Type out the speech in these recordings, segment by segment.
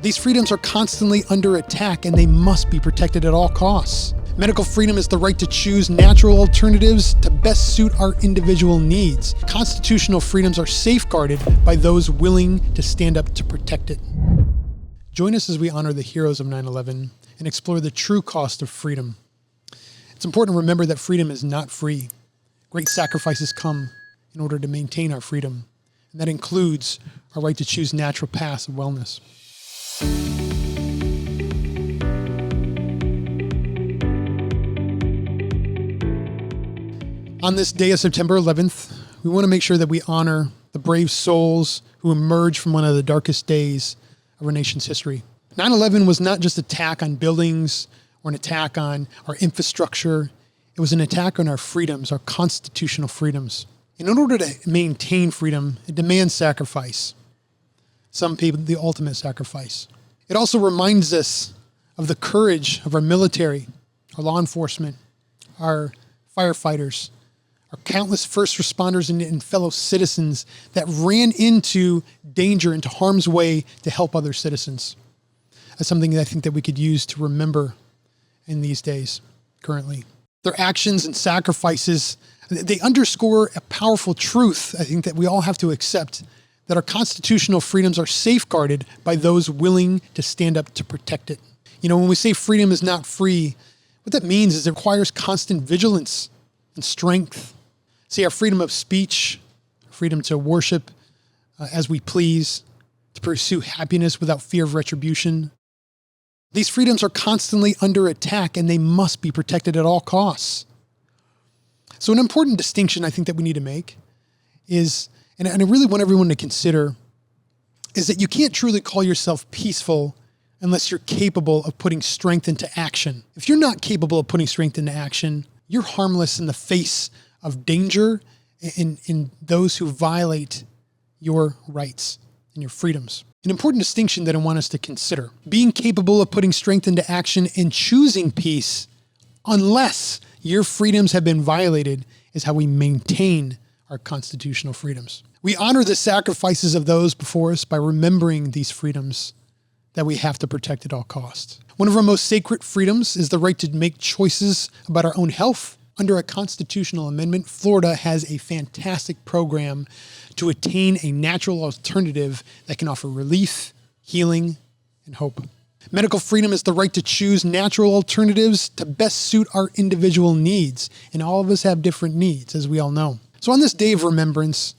These freedoms are constantly under attack and they must be protected at all costs. Medical freedom is the right to choose natural alternatives to best suit our individual needs. Constitutional freedoms are safeguarded by those willing to stand up to protect it. Join us as we honor the heroes of 9/11 and explore the true cost of freedom. It's important to remember that freedom is not free. Great sacrifices come in order to maintain our freedom, and that includes our right to choose natural paths of wellness. On this day of September 11th, we want to make sure that we honor the brave souls who emerged from one of the darkest days of our nation's history. 9/11 was not just an attack on buildings or an attack on our infrastructure. It was an attack on our freedoms, our constitutional freedoms. In order to maintain freedom, it demands sacrifice. Some people, the ultimate sacrifice. It also reminds us of the courage of our military, our law enforcement, our firefighters, our countless first responders and fellow citizens that ran into danger, into harm's way to help other citizens. That's something that I think that we could use to remember in these days currently. Their actions and sacrifices, they underscore a powerful truth, I think, that we all have to accept, that our constitutional freedoms are safeguarded by those willing to stand up to protect it. You know, when we say freedom is not free, what that means is it requires constant vigilance and strength. See, our freedom of speech, freedom to worship as we please, to pursue happiness without fear of retribution. These freedoms are constantly under attack and they must be protected at all costs. So an important distinction I think that we need to make is, and I really want everyone to consider, is that you can't truly call yourself peaceful unless you're capable of putting strength into action. If you're not capable of putting strength into action, you're harmless in the face of danger in those who violate your rights and your freedoms. An important distinction that I want us to consider. Being capable of putting strength into action and choosing peace, unless your freedoms have been violated, is how we maintain our constitutional freedoms. We honor the sacrifices of those before us by remembering these freedoms that we have to protect at all costs. One of our most sacred freedoms is the right to make choices about our own health. Under a constitutional amendment, Florida has a fantastic program to attain a natural alternative that can offer relief, healing, and hope. Medical freedom is the right to choose natural alternatives to best suit our individual needs. And all of us have different needs, as we all know. So on this day of remembrance,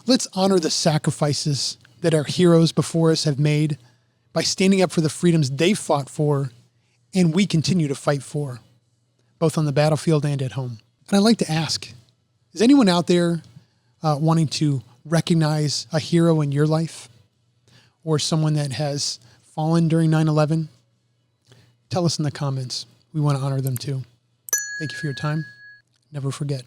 let's honor the sacrifices that our heroes before us have made by standing up for the freedoms they fought for and we continue to fight for, both on the battlefield and at home. And I'd like to ask, is anyone out there wanting to recognize a hero in your life or someone that has fallen during 9/11? Tell us in the comments. We want to honor them too. Thank you for your time. Never forget.